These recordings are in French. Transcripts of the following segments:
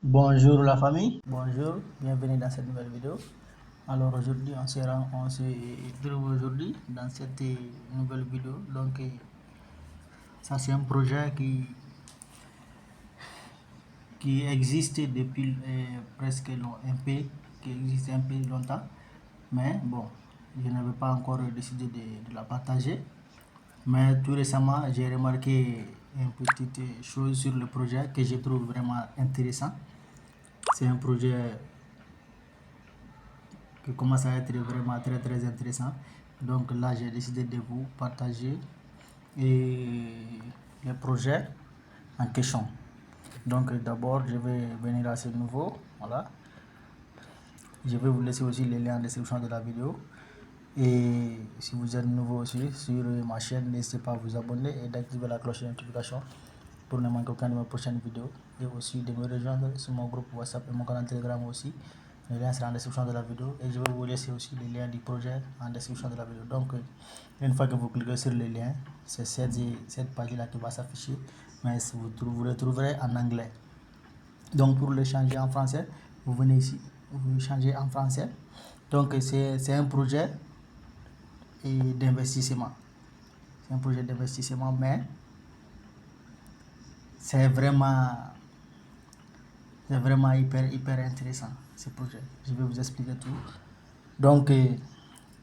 Bonjour la famille, bonjour, bienvenue dans cette nouvelle vidéo. Alors aujourd'hui on se retrouve aujourd'hui dans cette nouvelle vidéo. Donc ça c'est un projet qui existe depuis presque qui existe un peu longtemps. Mais bon, je n'avais pas encore décidé de la partager. Mais tout récemment j'ai remarqué une petite chose sur le projet que je trouve vraiment intéressant. C'est un projet qui commence à être vraiment très intéressant. Donc là, j'ai décidé de vous partager les projets en question. Donc d'abord, je vais venir à ce nouveau. Voilà. Je vais vous laisser aussi les liens en description de la vidéo. Et si vous êtes nouveau aussi sur ma chaîne, n'hésitez pas à vous abonner et d'activer la cloche de notification pour ne manquer aucune de mes prochaines vidéos. Et aussi de me rejoindre sur mon groupe WhatsApp et mon canal Telegram aussi. Le lien sera en description de la vidéo et je vais vous laisser aussi les liens du projet en description de la vidéo. Donc une fois que vous cliquez sur le lien, c'est cette page là qui va s'afficher, mais vous le trouverez en anglais. Donc pour le changer en français, vous venez ici, vous changez en français. Donc c'est un projet d'investissement. C'est un projet d'investissement, mais c'est vraiment hyper intéressant ce projet. Je vais vous expliquer tout. Donc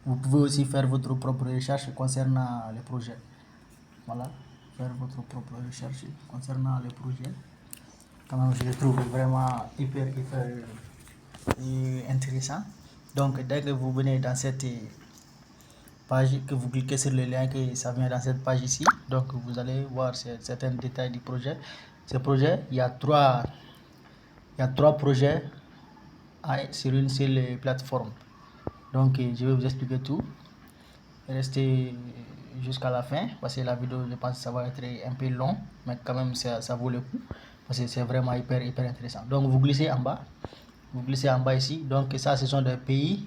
vous pouvez aussi faire votre propre recherche concernant les projets. Voilà, faire votre propre recherche concernant les projets. Quand même, je le trouve vraiment hyper intéressant. Donc dès que vous venez dans cette page, que vous cliquez sur le lien, que ça vient dans cette page ici, donc vous allez voir certains détails du projet. Ce projet, il y a trois projets sur une seule plateforme. Donc je vais vous expliquer tout. Restez jusqu'à la fin parce que la vidéo, je pense que ça va être un peu long, mais quand même ça vaut le coup parce que c'est vraiment hyper intéressant. Donc vous glissez en bas, ici. Donc ça, ce sont des pays.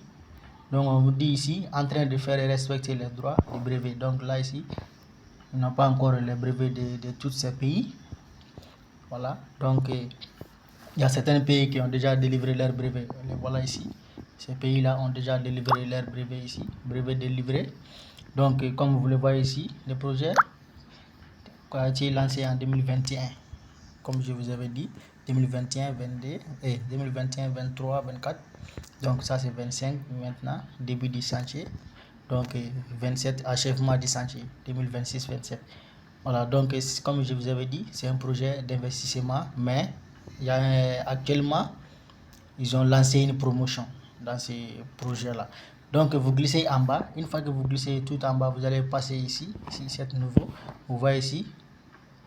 Donc on vous dit ici en train de faire respecter les droits du brevet. Donc là ici, on n'a pas encore les brevets de tous ces pays. Voilà. Donc il y a certains pays qui ont déjà délivré leur brevet. Les voilà ici. Ces pays-là ont déjà délivré leur brevet ici, brevet délivré. Donc, comme vous le voyez ici, le projet a été lancé en 2021, comme je vous avais dit, 2021, 22, et 2021, 23, 24. Donc, ça c'est 25 maintenant, début du chantier. Donc, 27, achèvement du chantier, 2026, 27. Voilà, donc comme je vous avais dit, c'est un projet d'investissement, mais il y a, actuellement, ils ont lancé une promotion dans ces projets-là. Donc vous glissez en bas. Une fois que vous glissez tout en bas, vous allez passer ici, c'est nouveau. Vous voyez ici,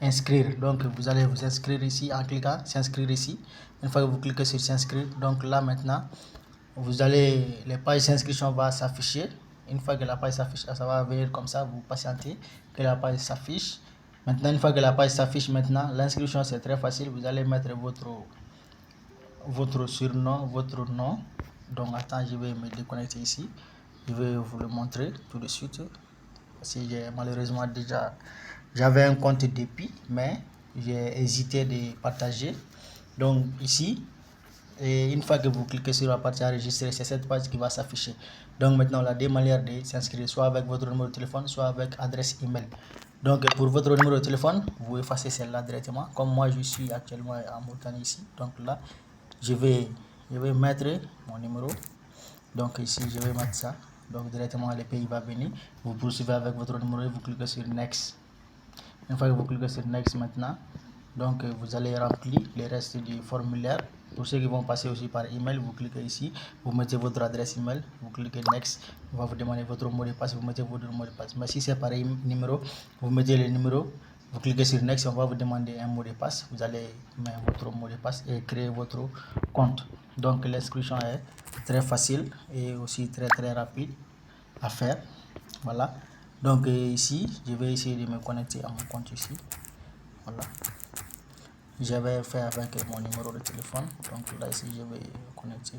inscrire. Donc vous allez vous inscrire ici en cliquant s'inscrire ici. Une fois que vous cliquez sur s'inscrire, donc là maintenant, les pages d'inscription vont s'afficher. Une fois que la page s'affiche, ça va venir comme ça, vous patientez que la page s'affiche. Maintenant, une fois que la page s'affiche, maintenant, l'inscription c'est très facile. Vous allez mettre votre surnom, votre nom. Donc attends, je vais me déconnecter ici. Je vais vous le montrer tout de suite. Parce que malheureusement déjà, j'avais un compte depuis, mais j'ai hésité de partager. Donc ici, et une fois que vous cliquez sur la partie enregistrer, c'est cette page qui va s'afficher. Donc maintenant, on a deux manières de s'inscrire, soit avec votre numéro de téléphone, soit avec adresse email. Donc pour votre numéro de téléphone, vous effacez celle-là directement. Comme moi, je suis actuellement en Mauritanie ici. Donc là, je vais mettre mon numéro. Donc ici, je vais mettre ça. Donc directement, le pays va venir. Vous poursuivez avec votre numéro et vous cliquez sur Next. Une fois que vous cliquez sur Next maintenant, donc vous allez remplir les restes du formulaire. Pour ceux qui vont passer aussi par email, vous cliquez ici, vous mettez votre adresse email, vous cliquez Next, on va vous demander votre mot de passe, vous mettez votre mot de passe. Mais si c'est par numéro, vous mettez le numéro, vous cliquez sur Next, on va vous demander un mot de passe, vous allez mettre votre mot de passe et créer votre compte. Donc l'inscription est très facile et aussi très rapide à faire. Voilà. Donc ici, je vais essayer de me connecter à mon compte ici. Voilà. J'avais fait avec mon numéro de téléphone. Donc là ici, je vais connecter.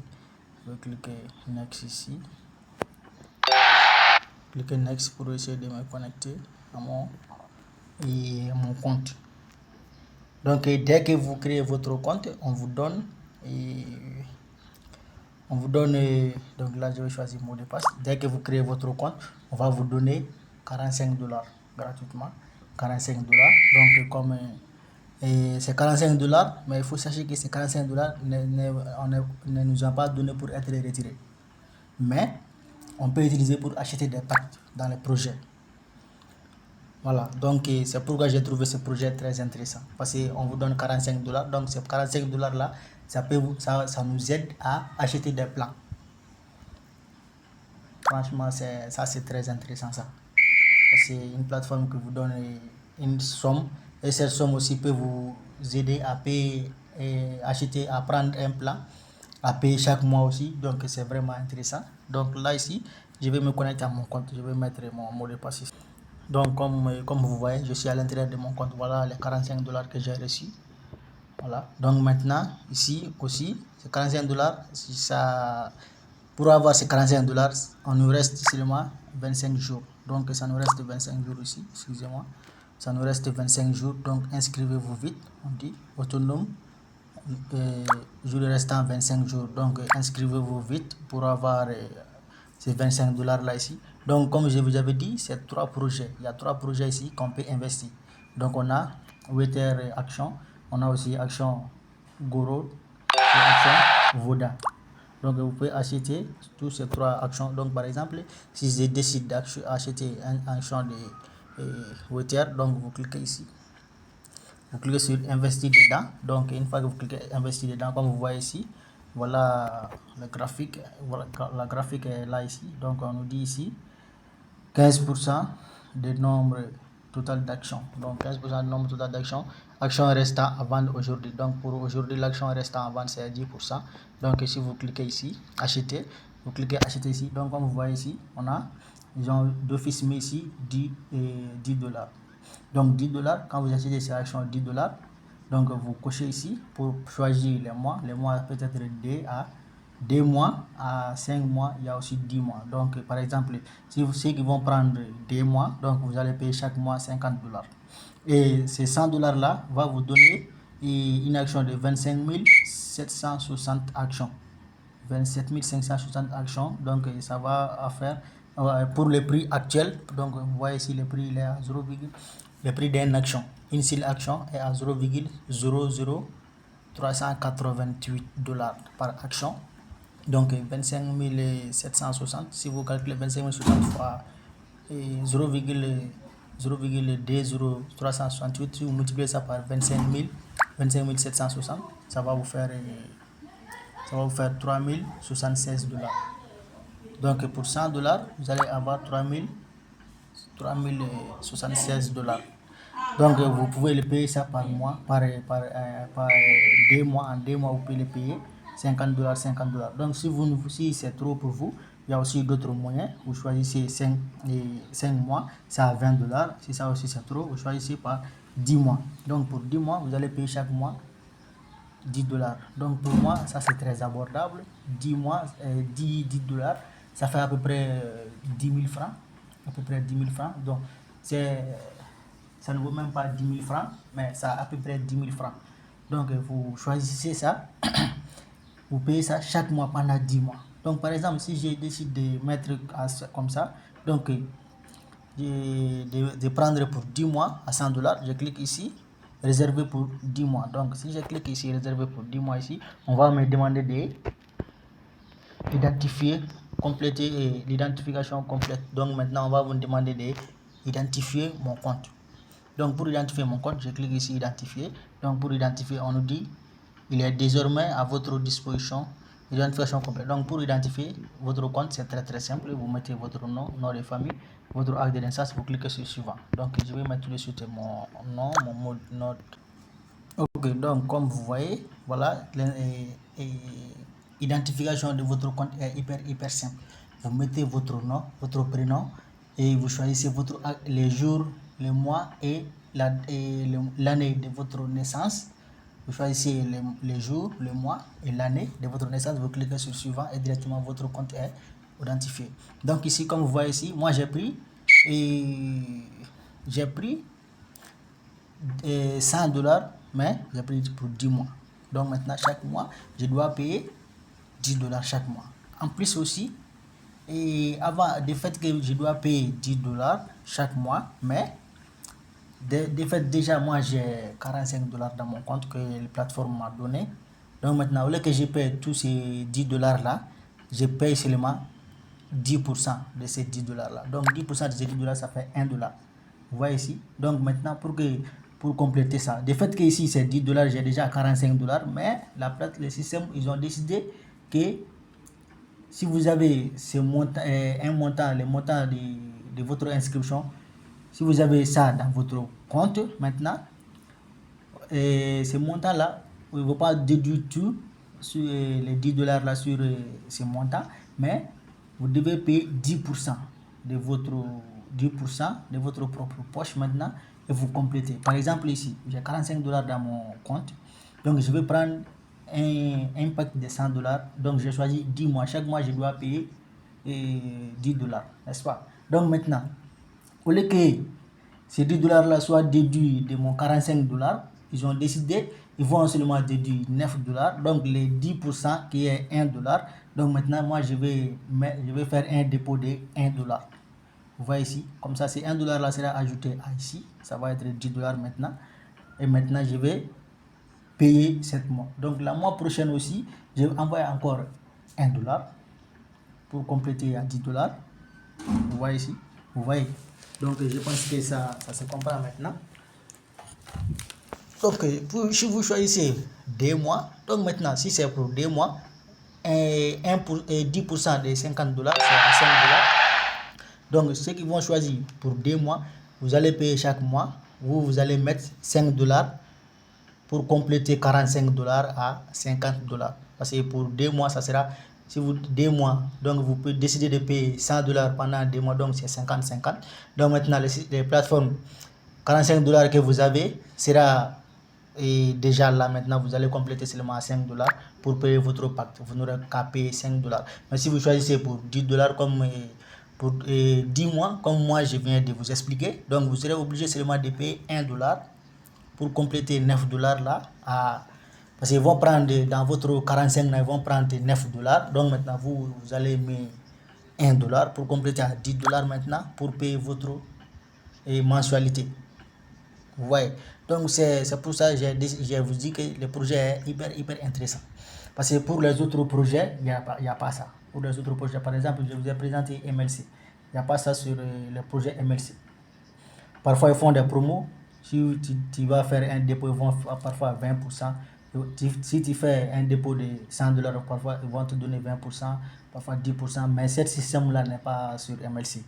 Je vais cliquer Next ici. Cliquer Next pour essayer de me connecter à mon compte. Donc, dès que vous créez votre compte, on vous donne, donc là, je vais choisir mot de passe. Dès que vous créez votre compte, on va vous donner 45 $ gratuitement. 45 $. Donc, comme c'est 45 $, mais il faut sachez que ces 45 $ ne nous ont pas donné pour être retirés. Mais on peut utiliser pour acheter des packs dans les projets. Voilà, donc c'est pourquoi j'ai trouvé ce projet très intéressant. Parce qu'on vous donne 45 $, donc ces 45 $ là, ça nous aide à acheter des plans. Franchement, ça c'est très intéressant ça. C'est une plateforme qui vous donne une somme, et cette somme aussi peut vous aider à payer, acheter, à prendre un plan, à payer chaque mois aussi. Donc c'est vraiment intéressant. Donc là ici, je vais me connecter à mon compte, je vais mettre mon mot de passe ici. Donc comme vous voyez, je suis à l'intérieur de mon compte. Voilà les 45 $ que j'ai reçus. Voilà. Donc maintenant, ici aussi, ces 45 $, ça, pour avoir ces 45 $, on nous reste seulement 25 jours. Donc ça nous reste 25 jours ici, excusez-moi. Ça nous reste 25 jours, donc inscrivez-vous vite. On dit autonome, jour restant 25 jours. Donc inscrivez-vous vite pour avoir ces 25 $ là ici. Donc comme je vous avais dit, c'est 3 projets. Il y a 3 projets ici qu'on peut investir. Donc on a Wether Action, on a aussi Action Goro et Action Voda. Donc vous pouvez acheter tous ces 3 actions. Donc par exemple, si je décide d'acheter un action de Wether, donc vous cliquez ici. Vous cliquez sur investir dedans. Donc une fois que vous cliquez investir dedans, comme vous voyez ici, voilà le graphique. Voilà, la graphique est là ici. Donc on nous dit ici 15% du nombre total d'actions. Donc 15% du nombre total d'actions. Action restant à vendre aujourd'hui. Donc pour aujourd'hui, l'action restant à vendre c'est 10%. Donc si vous cliquez ici, acheter, vous cliquez acheter ici. Donc comme vous voyez ici, on a, ils ont d'office mis ici 10 $. Donc 10 $, quand vous achetez ces actions 10 $, donc vous cochez ici pour choisir les mois. Les mois peut-être 2 mois à 5 mois, il y a aussi 10 mois. Donc par exemple, si ceux qui vont prendre 2 mois, donc vous allez payer chaque mois 50 $. Et ces 100 $ là va vous donner une action de 25 760 actions. 27 560 actions. Donc ça va faire pour le prix actuel. Donc vous voyez ici le prix il est à 0, le prix d'une action. Une seule action est à 0,00388 $ par action. Donc 25 760, si vous calculez 25 760 fois 0,00368, si vous multipliez ça par 25 760, ça va vous faire 3076 $. Donc pour 100 $, vous allez avoir 3076 $. Donc vous pouvez le payer ça par mois, par 2 mois. En 2 mois, vous pouvez le payer 50 $, 50 $. Donc si c'est trop pour vous, il y a aussi d'autres moyens. Vous choisissez 5 mois, c'est à 20 $. Si ça aussi c'est trop, vous choisissez par 10 mois. Donc pour 10 mois, vous allez payer chaque mois 10 $. Donc pour moi, ça c'est très abordable. 10 mois, 10 $, ça fait à peu près 10 000 francs. À peu près 10 000 francs. Donc ça ne vaut même pas 10 000 francs, mais ça a à peu près 10 000 francs. Donc vous choisissez ça, vous payez ça chaque mois pendant 10 mois. Donc par exemple, si je décide de mettre comme ça, donc de prendre pour 10 mois à 100 $, je clique ici, réservé pour 10 mois. Donc si je clique ici, réservé pour 10 mois ici, on va me demander d'identifier, compléter l'identification complète. Donc maintenant, on va vous demander d'identifier mon compte. Donc pour identifier mon compte, je clique ici identifier. Donc pour identifier, on nous dit il est désormais à votre disposition. Identification complète. Donc pour identifier votre compte, c'est très simple. Vous mettez votre nom de famille, votre acte de naissance, vous cliquez sur suivant. Donc je vais mettre tout de suite mon nom, mon mot de note. Ok, donc comme vous voyez, voilà, l'identification de votre compte est hyper simple. Vous mettez votre nom, votre prénom et vous choisissez les jours, les mois et l'année de votre naissance. Vous choisissez les jours, le mois et l'année de votre naissance. Vous cliquez sur suivant et directement votre compte est identifié. Donc ici, comme vous voyez ici, moi j'ai pris 100 $. mais j'ai pris pour 10 mois. Donc maintenant, chaque mois, je dois payer $10 chaque mois. En plus aussi, et avant, du fait que je dois payer $10 chaque mois, mais de fait, déjà, moi, j'ai $45 dans mon compte que la plateforme m'a donné. Donc maintenant, au lieu que je paye tous ces $10 là, je paye seulement 10% de ces $10 là. Donc 10% de ces $10, ça fait $1. Vous voyez ici. Donc maintenant, pour compléter ça, de fait que ici c'est $10, j'ai déjà $45, mais le système, ils ont décidé que si vous avez ce montant, le montant de votre inscription, si vous avez ça dans votre compte maintenant, ce montant-là, il ne va pas déduire tout sur les $10 là sur ce montant, mais vous devez payer 10% de votre 10% de votre propre poche maintenant et vous complétez. Par exemple ici, j'ai $45 dans mon compte, donc je vais prendre un pack de $100, donc j'ai choisi 10 mois. Chaque mois, je dois payer $10, n'est-ce pas? Donc maintenant, au lieu que ces $10 là soient déduits de mon $45, ils ont décidé, ils vont seulement déduire $9. Donc les 10% qui est $1. Donc maintenant, moi, je vais faire un dépôt de $1. Vous voyez ici, comme ça, c'est $1 là sera ajouté à ici. Ça va être $10 maintenant. Et maintenant, je vais payer 7 mois. Donc la mois prochaine aussi, je vais envoyer encore $1 pour compléter à $10. Vous voyez ici, vous voyez. Donc je pense que ça se comprend maintenant. Donc si vous choisissez 2 mois, donc maintenant si c'est pour 2 mois, 10% de $50 c'est $5. Donc ceux qui vont choisir pour 2 mois, vous allez payer chaque mois, vous allez mettre $5 pour compléter $45 à $50. Parce que pour 2 mois, ça sera, si vous 2 mois, donc vous pouvez décider de payer $100 pendant 2 mois, donc c'est 50-50. Donc maintenant, les plateformes, $45 que vous avez sera déjà là. Maintenant, vous allez compléter seulement à $5 pour payer votre pacte. Vous n'aurez qu'à payer $5. Mais si vous choisissez pour $10 comme pour 10 mois, comme moi je viens de vous expliquer, donc vous serez obligé seulement de payer $1 pour compléter $9 là. Parce qu'ils vont prendre dans votre 45, ils vont prendre $9. Donc maintenant, vous allez mettre $1 pour compléter à $10 maintenant pour payer votre mensualité. Vous voyez. Donc c'est pour ça que je vous dis que le projet est hyper intéressant. Parce que pour les autres projets, il n'y a pas ça. Pour les autres projets, par exemple, je vous ai présenté MLC. Il n'y a pas ça sur le projet MLC. Parfois, ils font des promos. Si tu vas faire un dépôt, ils vont parfois 20%. Si tu fais un dépôt de $100, parfois ils vont te donner 20%, parfois 10%. Mais ce système-là n'est pas sur MLC.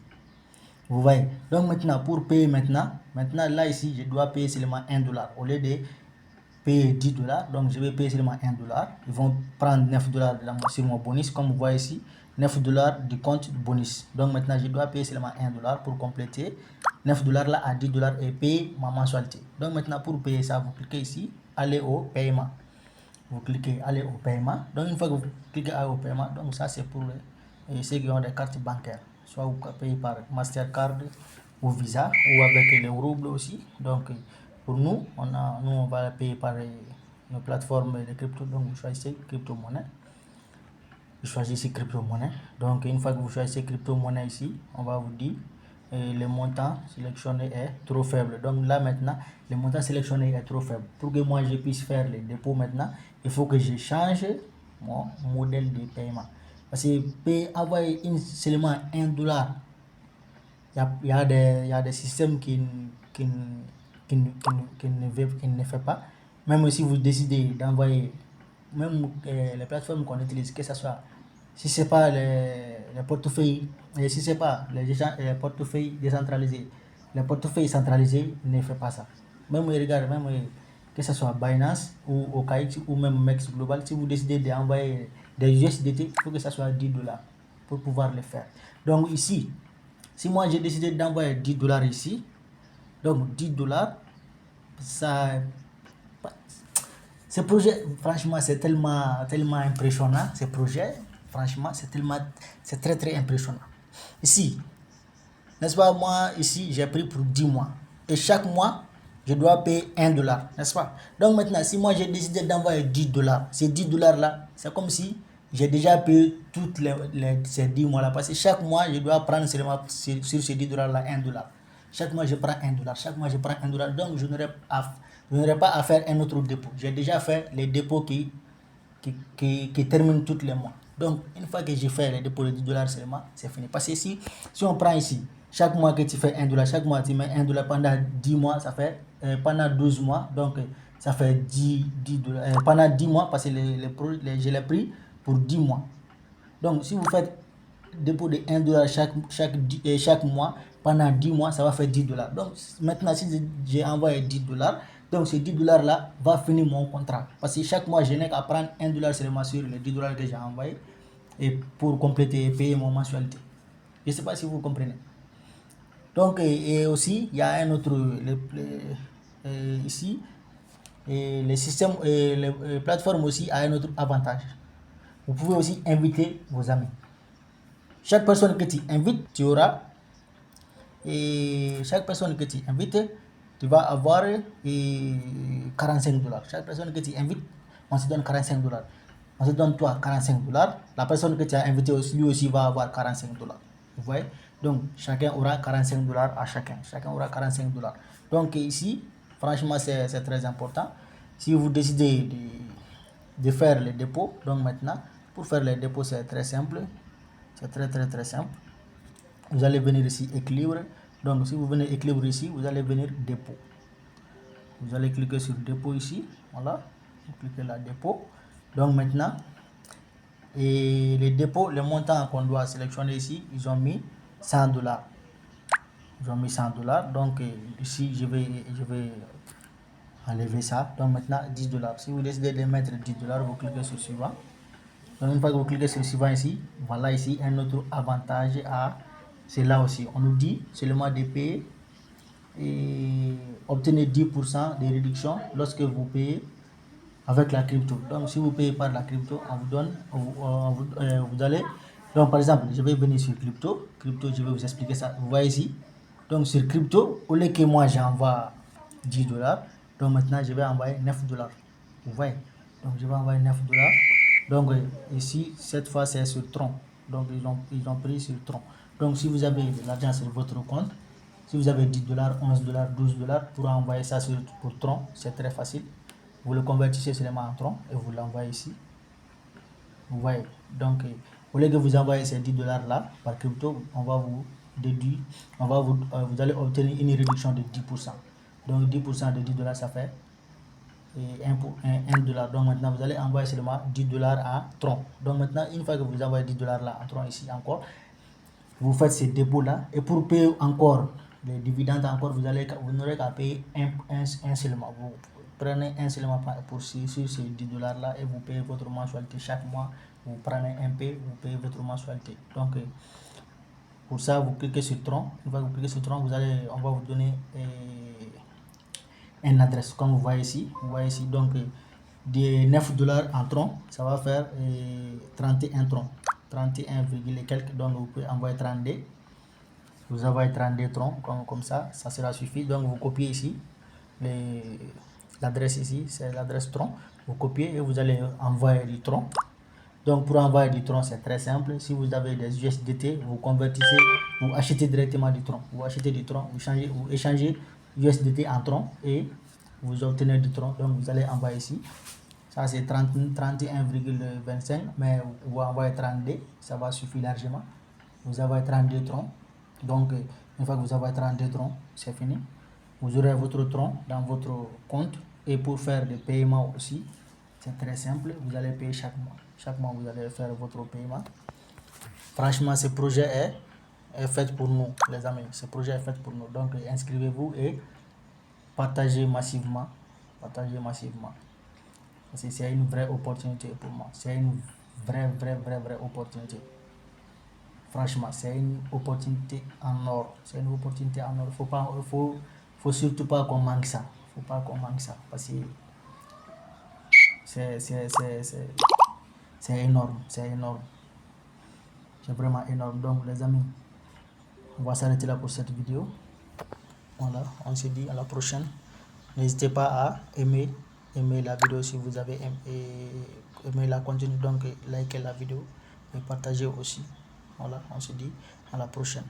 Vous voyez. Donc maintenant, pour payer maintenant là ici, je dois payer seulement $1. Au lieu de payer $10, donc je vais payer seulement $1. Ils vont prendre $9 sur mon bonus, comme vous voyez ici, $9 du compte bonus. Donc maintenant, je dois payer seulement $1 pour compléter $9 là à $10 et payer ma mensualité. Donc maintenant, pour payer ça, vous cliquez ici, aller au paiement. Vous cliquez aller au paiement. Donc une fois que vous cliquez aller au paiement, donc ça c'est pour ceux qui ont des cartes bancaires. Soit vous payez par Mastercard ou Visa ou avec les roubles aussi. Donc pour nous, on va payer par nos plateformes de crypto. Donc vous choisissez crypto-monnaie. Vous choisissez crypto-monnaie. Donc une fois que vous choisissez crypto-monnaie ici, on va vous dire le montant sélectionné est trop faible. Donc là maintenant, le montant sélectionné est trop faible. Pour que moi je puisse faire les dépôts maintenant, il faut que je change mon modèle de paiement. Parce que avoir seulement $1, il y a des systèmes qui ne fait pas. Même si vous décidez d'envoyer, même les plateformes qu'on utilise, que ce soit, si ce n'est pas les portefeuilles, et si ce n'est pas les portefeuilles décentralisés, les portefeuilles centralisés ne fait pas ça. Même regarde, que ce soit Binance ou OKX ou même Mex Global, si vous décidez d'envoyer des USDT, il faut que ce soit $10 pour pouvoir le faire. Donc ici, si moi j'ai décidé d'envoyer $10 ici, donc $10, ça, ce projet, franchement, c'est tellement impressionnant. Ce projet, franchement, c'est très impressionnant. Ici, n'est-ce pas, moi, ici, j'ai pris pour 10 mois. Et chaque mois, je dois payer 1 dollar, n'est-ce pas? Donc maintenant, si moi j'ai décidé d'envoyer 10 dollars, ces 10 dollars-là, c'est comme si j'ai déjà payé toutes ces 10 mois-là. Parce que chaque mois, je dois prendre seulement sur ces 10 dollars-là 1 dollar. Chaque mois, je prends 1 dollar. Chaque mois, je prends 1 dollar. Donc, je n'aurai pas à faire un autre dépôt. J'ai déjà fait les dépôts qui terminent tous les mois. Donc, une fois que j'ai fait les dépôts de 10 dollars seulement, c'est fini. Parce que si on prend ici, chaque mois que tu fais 1 dollar, chaque mois tu mets 1 dollar pendant 10 mois, ça fait pendant 12 mois, donc ça fait 10 dollars. Pendant 10 mois, parce que je l'ai pris pour 10 mois. Donc, si vous faites dépôt de 1 dollar chaque mois, pendant 10 mois, ça va faire 10 dollars. Donc, maintenant, si j'ai envoyé 10 dollars, donc ces 10 dollars-là va finir mon contrat. Parce que chaque mois, je n'ai qu'à prendre 1 dollar seulement sur les 10 dollars que j'ai envoyé et pour compléter et payer mon mensualité. Je ne sais pas si vous comprenez. Donc, et aussi, il y a un autre, ici, et les systèmes, les plateformes aussi a un autre avantage. Vous pouvez aussi inviter vos amis. Chaque personne que tu invites, tu auras, et chaque personne que tu invites, tu vas avoir 45 dollars. Chaque personne que tu invites, on se donne 45 dollars. On se donne toi 45 dollars. La personne que tu as invité aussi, lui aussi va avoir 45 dollars. Vous voyez? Donc, chacun aura 45 dollars à chacun. Chacun aura 45 dollars. Donc, ici, franchement, c'est très important. Si vous décidez de faire les dépôts, donc maintenant, pour faire les dépôts, c'est très simple. C'est très simple. Vous allez venir ici, équilibre. Donc, si vous venez équilibre ici, vous allez venir dépôt. Vous allez cliquer sur dépôt ici. Voilà. Vous cliquez là, dépôt. Donc, maintenant, et les dépôts, le montant qu'on doit sélectionner ici, ils ont mis 100 dollars. Ils ont mis 100 dollars. Donc, ici, je vais enlever ça. Donc, maintenant, 10 dollars. Si vous décidez de mettre 10 dollars, vous cliquez sur suivant. Donc, une fois que vous cliquez sur suivant ici, voilà ici un autre avantage à c'est là aussi. On nous dit seulement de payer et obtenir 10% de réduction lorsque vous payez avec la crypto. Donc, si vous payez par la crypto, on vous donne, vous allez, donc par exemple, je vais venir sur crypto, je vais vous expliquer ça. Vous voyez ici, donc sur crypto, au lieu que moi j'envoie 10 dollars, donc maintenant je vais envoyer 9 dollars. Vous voyez, donc je vais envoyer 9 dollars. Donc ici, cette fois c'est sur Tron. Donc ils ont pris sur Tron. Donc si vous avez de l'argent sur votre compte, si vous avez 10 dollars, 11 dollars, 12 dollars, pour envoyer ça pour Tron, c'est très facile. Vous le convertissez seulement en Tron et vous l'envoyez ici. Vous voyez, donc au lieu que vous envoyez ces 10 dollars là par crypto, on va vous déduire, vous allez obtenir une réduction de 10%. Donc 10% de 10 dollars, ça fait 1 dollar. Donc maintenant, vous allez envoyer seulement 10 dollars à Tron. Donc maintenant, une fois que vous envoyez 10 dollars là à Tron ici encore, vous faites ces dépôts là et pour payer encore les dividendes encore, vous n'aurez qu'à payer un seulement. Vous prenez un seulement pour sur ces 10 dollars là et vous payez votre mensualité chaque mois. Vous prenez un peu, vous payez votre mensualité. Donc pour ça, vous cliquez sur Tron. Une fois que vous cliquez sur Tron, on va vous donner une adresse comme vous voyez ici. Vous voyez ici donc des 9 dollars en Tron, ça va faire 31 Tron. 31, et quelques, donc vous pouvez envoyer 32. Vous envoyez 32 troncs comme ça sera suffit. Donc vous copiez ici l'adresse ici, c'est l'adresse tronc. Vous copiez et vous allez envoyer du tronc. Donc pour envoyer du tronc, c'est très simple. Si vous avez des USDT, vous convertissez, vous achetez directement du tronc. Vous achetez du tronc, vous échangez USDT en tronc et vous obtenez du tronc. Donc vous allez envoyer ici. Ça c'est 31,25, mais vous envoyez 32, ça va suffire largement. Vous envoyez 32 troncs. Donc une fois que vous avez 32 troncs, c'est fini. Vous aurez votre tronc dans votre compte. Et pour faire des paiements aussi, c'est très simple. Vous allez payer chaque mois. Chaque mois, vous allez faire votre paiement. Franchement, ce projet est fait pour nous, les amis. Ce projet est fait pour nous. Donc, inscrivez-vous et partagez massivement. Partagez massivement. Parce que c'est une vraie opportunité pour moi. C'est une vraie opportunité. Franchement, c'est une opportunité en or. C'est une opportunité en or. Faut surtout pas qu'on manque ça. Faut pas qu'on manque ça. Parce que c'est énorme. C'est énorme. C'est vraiment énorme. Donc, les amis, on va s'arrêter là pour cette vidéo. Voilà, on se dit à la prochaine. N'hésitez pas à aimer la vidéo si vous avez aimé la contenu, donc likez la vidéo et partagez aussi. Voilà, on se dit à la prochaine.